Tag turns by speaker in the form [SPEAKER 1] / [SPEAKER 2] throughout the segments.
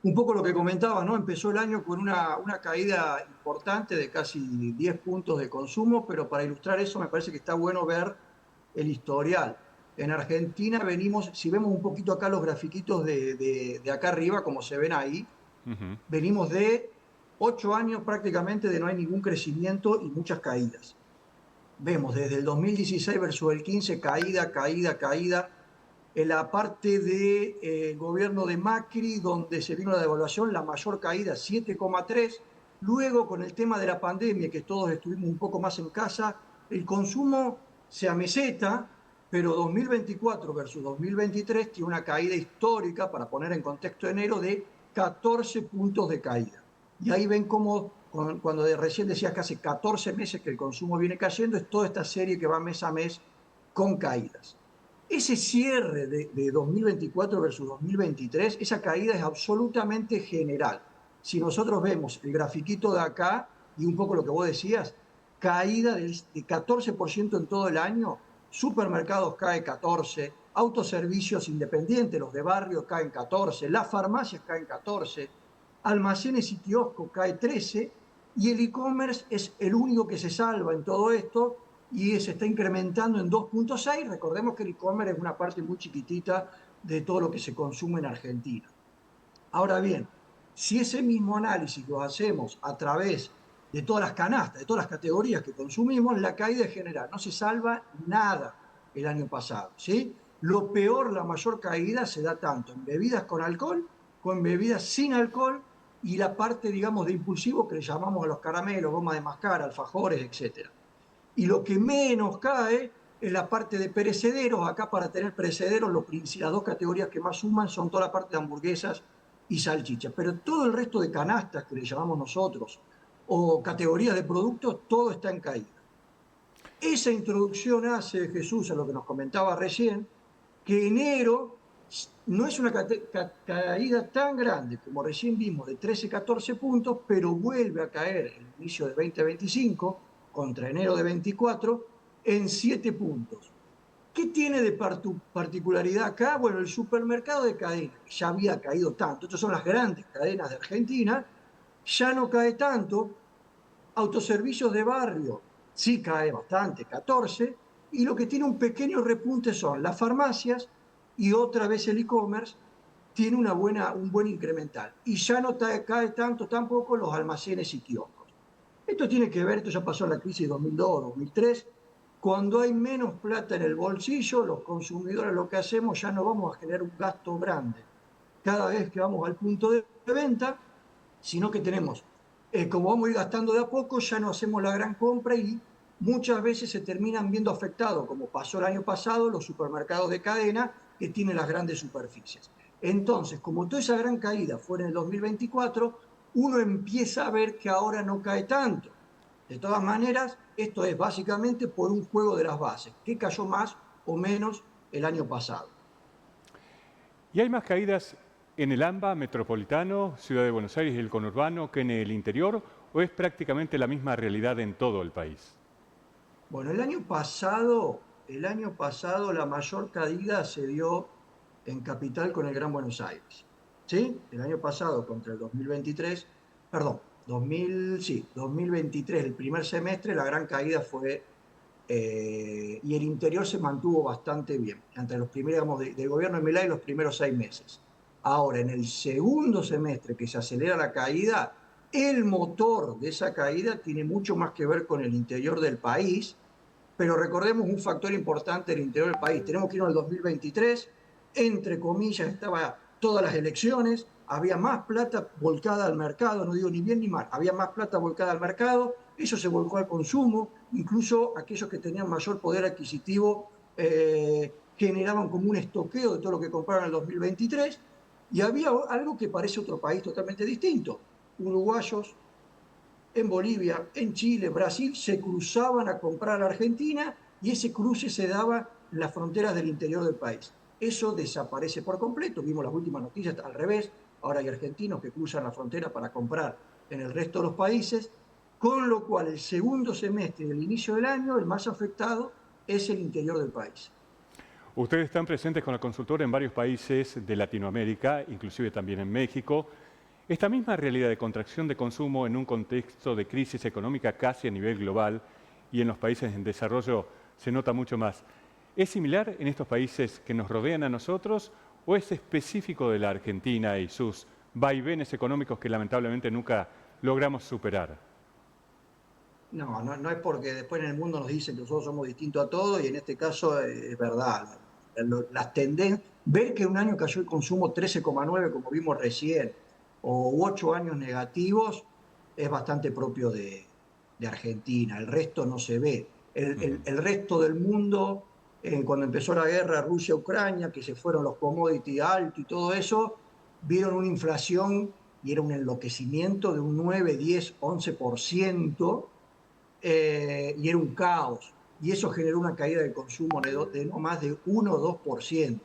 [SPEAKER 1] Un poco lo que comentaba, ¿no? Empezó el año con una caída importante de casi 10 puntos de consumo, pero para ilustrar eso me parece que está bueno ver el historial. En Argentina venimos, si vemos un poquito acá los grafiquitos de acá arriba, como se ven ahí,
[SPEAKER 2] Ujú.
[SPEAKER 1] venimos de 8 años prácticamente de no hay ningún crecimiento y muchas caídas. Vemos desde el 2016 versus el 15, caída, caída, caída. En la parte del gobierno de Macri, donde se vino la devaluación, la mayor caída, 7,3. Luego, con el tema de la pandemia, que todos estuvimos un poco más en casa, el consumo se ameseta, pero 2024 versus 2023 tiene una caída histórica, para poner en contexto enero, de 14 puntos de caída. Y ahí ven cómo, cuando recién decías que hace 14 meses que el consumo viene cayendo, es toda esta serie que va mes a mes con caídas. Ese cierre de 2024 versus 2023, esa caída es absolutamente general. Si nosotros vemos el grafiquito de acá y un poco lo que vos decías, caída de 14% en todo el año, supermercados cae 14%, autoservicios independientes, los de barrio caen 14%, las farmacias caen 14%, almacenes y kioscos cae 13%, y el e-commerce es el único que se salva en todo esto y se está incrementando en 2,6. Recordemos que el e-commerce es una parte muy chiquitita de todo lo que se consume en Argentina. Ahora bien, si ese mismo análisis lo hacemos a través de todas las canastas, de todas las categorías que consumimos, la caída es general. No se salva nada el año pasado, ¿sí? Lo peor, la mayor caída se da tanto en bebidas con alcohol como en bebidas sin alcohol, y la parte, digamos, de impulsivo que le llamamos a los caramelos, goma de mascar, alfajores, etcétera. Y lo que menos cae es la parte de perecederos. Acá, para tener perecederos, las dos categorías que más suman son toda la parte de hamburguesas y salchichas. Pero todo el resto de canastas, que le llamamos nosotros, o categorías de productos, todo está en caída. Esa introducción hace, Jesús, a lo que nos comentaba recién, que enero no es una caída tan grande como recién vimos, de 13, 14 puntos, pero vuelve a caer el inicio de 2025 contra enero de 24 en 7 puntos. ¿Qué tiene de particularidad acá? Bueno, el supermercado de cadena, que ya había caído tanto, estas son las grandes cadenas de Argentina, ya no cae tanto. Autoservicios de barrio sí cae bastante, 14, y lo que tiene un pequeño repunte son las farmacias, y otra vez el e-commerce tiene un buen incremental. Y ya no cae tanto tampoco los almacenes y kioscos. Esto tiene que ver, esto ya pasó en la crisis de 2002, 2003, cuando hay menos plata en el bolsillo, los consumidores lo que hacemos, ya no vamos a generar un gasto grande cada vez que vamos al punto de venta, sino que tenemos, como vamos a ir gastando de a poco, ya no hacemos la gran compra, y muchas veces se terminan viendo afectados, como pasó el año pasado, los supermercados de cadena que tienen las grandes superficies. Entonces, como toda esa gran caída fue en el 2024, uno empieza a ver que ahora no cae tanto. De todas maneras, esto es básicamente por un juego de las bases, que cayó más o menos el año pasado.
[SPEAKER 2] ¿Y hay más caídas en el AMBA metropolitano, Ciudad de Buenos Aires y el conurbano que en el interior, o es prácticamente la misma realidad en todo el país?
[SPEAKER 1] Bueno, el año pasado la mayor caída se dio en Capital con el Gran Buenos Aires. ¿Sí? El año pasado contra el 2023, perdón, 2000, sí, 2023, el primer semestre, la gran caída fue, y el interior se mantuvo bastante bien, entre los primeros, digamos, del gobierno de Milei, los primeros 6 meses. Ahora, en el segundo semestre, que se acelera la caída, el motor de esa caída tiene mucho más que ver con el interior del país, pero recordemos un factor importante del interior del país. Tenemos que irnos al 2023, entre comillas, estaba todas las elecciones, había más plata volcada al mercado, no digo ni bien ni mal, había más plata volcada al mercado, eso se volcó al consumo, incluso aquellos que tenían mayor poder adquisitivo generaban como un estoqueo de todo lo que compraron en el 2023, y había algo que parece otro país totalmente distinto. Uruguayos en Bolivia, en Chile, Brasil, se cruzaban a comprar a la Argentina, y ese cruce se daba en las fronteras del interior del país. Eso desaparece por completo. Vimos las últimas noticias al revés. Ahora hay argentinos que cruzan la frontera para comprar en el resto de los países, con lo cual el segundo semestre del inicio del año, el más afectado es el interior del país.
[SPEAKER 2] Ustedes están presentes con la consultora en varios países de Latinoamérica, inclusive también en México. Esta misma realidad de contracción de consumo en un contexto de crisis económica casi a nivel global y en los países en desarrollo se nota mucho más. ¿Es similar en estos países que nos rodean a nosotros o es específico de la Argentina y sus vaivenes económicos que lamentablemente nunca logramos superar?
[SPEAKER 1] No es porque después en el mundo nos dicen que nosotros somos distintos a todos y en este caso es verdad. Las tendencias, ver que un año cayó el consumo 13,9 como vimos recién, o 8 años negativos, es bastante propio de Argentina. El resto no se ve.
[SPEAKER 2] Ujú.
[SPEAKER 1] El resto del mundo, cuando empezó la guerra Rusia-Ucrania, que se fueron los commodities altos y todo eso, vieron una inflación y era un enloquecimiento de un 9, 10, 11%, y era un caos. Y eso generó una caída del consumo de no más de 1 o 2%.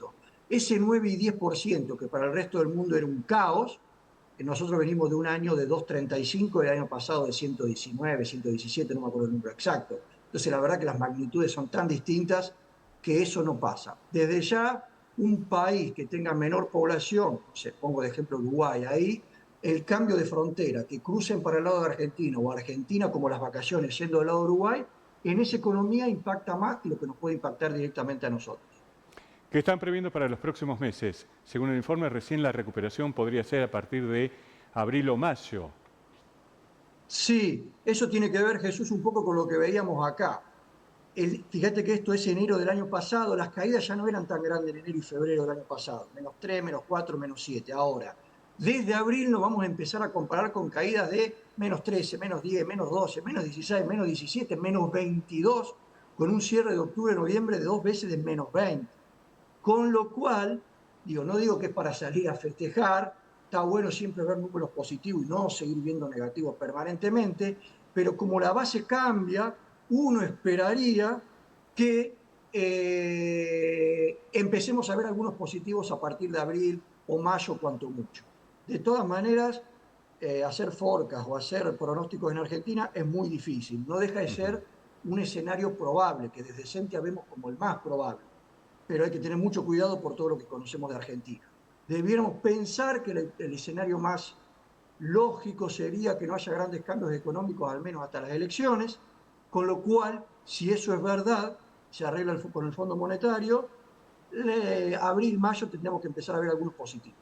[SPEAKER 1] Ese 9 y 10% que para el resto del mundo era un caos, nosotros venimos de un año de 2,35, el año pasado de 119, 117, no me acuerdo el número exacto. Entonces la verdad que las magnitudes son tan distintas que eso no pasa. Desde ya, un país que tenga menor población, pongo de ejemplo Uruguay, ahí el cambio de frontera, que crucen para el lado de Argentina o Argentina como las vacaciones yendo del lado de Uruguay, en esa economía impacta más que lo que nos puede impactar directamente a nosotros.
[SPEAKER 2] ¿Qué están previendo para los próximos meses? Según el informe, recién la recuperación podría ser a partir de abril o mayo.
[SPEAKER 1] Sí, eso tiene que ver, Jesús, un poco con lo que veíamos acá. Fíjate que esto es enero del año pasado, las caídas ya no eran tan grandes en enero y febrero del año pasado, -3, -4, -7. Ahora, desde abril nos vamos a empezar a comparar con caídas de -13, -10, -12, -16, -17, -22, con un cierre de octubre-noviembre de 2 veces de -20. Con lo cual, digo, no digo que es para salir a festejar, está bueno siempre ver números positivos y no seguir viendo negativos permanentemente, pero como la base cambia, uno esperaría que empecemos a ver algunos positivos a partir de abril o mayo, cuanto mucho. De todas maneras, hacer forecast o hacer pronósticos en Argentina es muy difícil. No deja de
[SPEAKER 2] Ujú.
[SPEAKER 1] ser un escenario probable, que desde Sentia vemos como el más probable, pero hay que tener mucho cuidado por todo lo que conocemos de Argentina. Debiéramos pensar que el escenario más lógico sería que no haya grandes cambios económicos, al menos hasta las elecciones, con lo cual, si eso es verdad, se arregla con el Fondo Monetario, abril, mayo tendríamos que empezar a ver algunos positivos.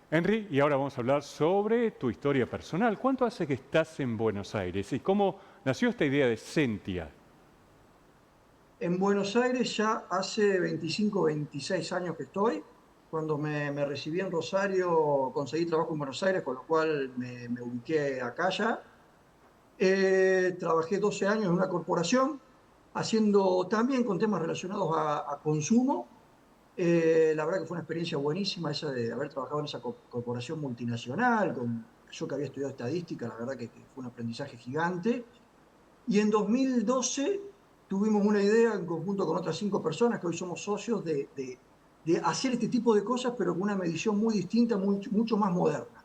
[SPEAKER 2] Henry, y ahora vamos a hablar sobre tu historia personal. ¿Cuánto hace que estás en Buenos Aires y cómo nació esta idea de Sentia?
[SPEAKER 1] En Buenos Aires ya hace 25, 26 años que estoy. Cuando me recibí en Rosario, conseguí trabajo en Buenos Aires, con lo cual me ubiqué acá ya. Trabajé 12 años en una corporación, haciendo también con temas relacionados a consumo. La verdad que fue una experiencia buenísima esa de haber trabajado en esa corporación multinacional, yo que había estudiado estadística, la verdad que fue un aprendizaje gigante. Y en 2012 tuvimos una idea en conjunto con otras 5 personas que hoy somos socios de hacer este tipo de cosas, pero con una medición muy distinta, mucho más moderna.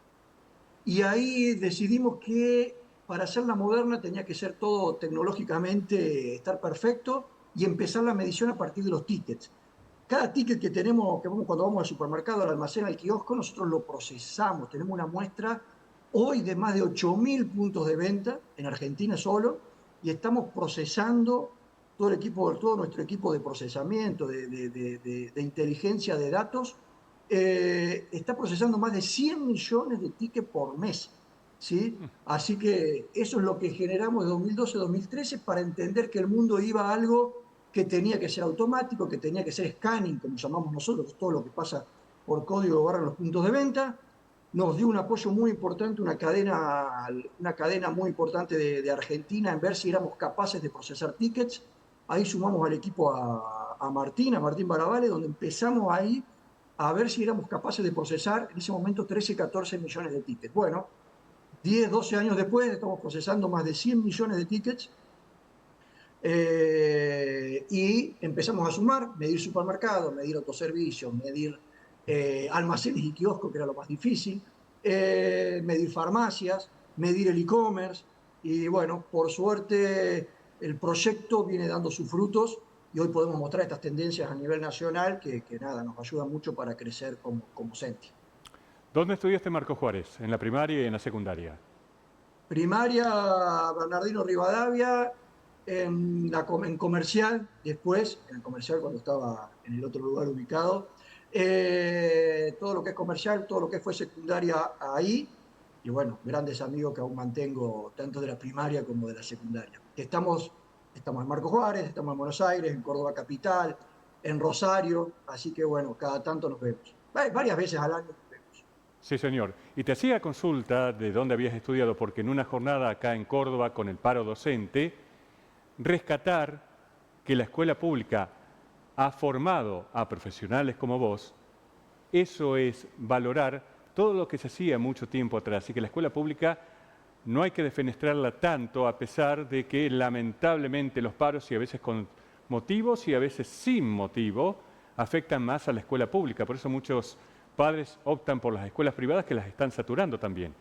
[SPEAKER 1] Y ahí decidimos que para hacerla moderna tenía que ser todo tecnológicamente, estar perfecto y empezar la medición a partir de los tickets. Cada ticket que tenemos, que vamos, cuando vamos al supermercado, al almacén, al kiosco, nosotros lo procesamos. Tenemos una muestra hoy de más de 8.000 puntos de venta en Argentina solo, y estamos procesando todo nuestro equipo de procesamiento, de inteligencia de datos, está procesando más de 100 millones de tickets por mes. ¿Sí? Así que eso es lo que generamos de 2012 a 2013 para entender que el mundo iba a algo que tenía que ser automático, que tenía que ser scanning, como llamamos nosotros, todo lo que pasa por código barra en los puntos de venta. Nos dio un apoyo muy importante, una cadena muy importante de Argentina, en ver si éramos capaces de procesar tickets. Ahí sumamos al equipo a Martín Barabale, donde empezamos ahí a ver si éramos capaces de procesar en ese momento 13, 14 millones de tickets. Bueno, 10, 12 años después estamos procesando más de 100 millones de tickets, y empezamos a sumar, medir supermercados, medir autoservicios, medir almacenes y kioscos, que era lo más difícil, medir farmacias, medir el e-commerce. Y bueno, por suerte el proyecto viene dando sus frutos y hoy podemos mostrar estas tendencias a nivel nacional que nada, nos ayudan mucho para crecer como Senti.
[SPEAKER 2] ¿Dónde estudiaste, Marco Juárez? ¿En la primaria y en la secundaria?
[SPEAKER 1] Primaria Bernardino Rivadavia, en comercial, después, en el comercial cuando estaba en el otro lugar ubicado, todo lo que es comercial, todo lo que fue secundaria ahí, y bueno, grandes amigos que aún mantengo, tanto de la primaria como de la secundaria. Estamos en Marco Juárez, estamos en Buenos Aires, en Córdoba Capital, en Rosario, así que bueno, cada tanto nos vemos. Varias veces al año nos vemos.
[SPEAKER 2] Sí, señor. Y te hacía consulta de dónde habías estudiado, porque en una jornada acá en Córdoba con el paro docente, rescatar que la escuela pública ha formado a profesionales como vos, eso es valorar todo lo que se hacía mucho tiempo atrás y que la escuela pública no hay que defenestrarla tanto a pesar de que lamentablemente los paros y a veces con motivos y a veces sin motivo afectan más a la escuela pública. Por eso muchos padres optan por las escuelas privadas que las están saturando también.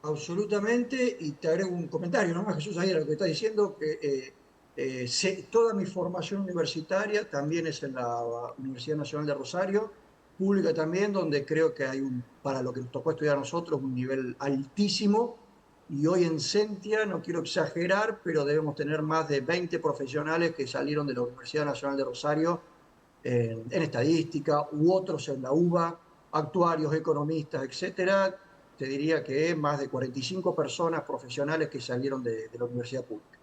[SPEAKER 1] Absolutamente, y te agrego un comentario nomás, Jesús, ahí a lo que está diciendo, que toda mi formación universitaria también es en la Universidad Nacional de Rosario, pública también, donde creo que hay para lo que nos tocó estudiar a nosotros, un nivel altísimo, y hoy en Sentia, no quiero exagerar, pero debemos tener más de 20 profesionales que salieron de la Universidad Nacional de Rosario en estadística u otros en la UBA, actuarios, economistas, etcétera. Te diría que más de 45 personas profesionales que salieron de la universidad pública.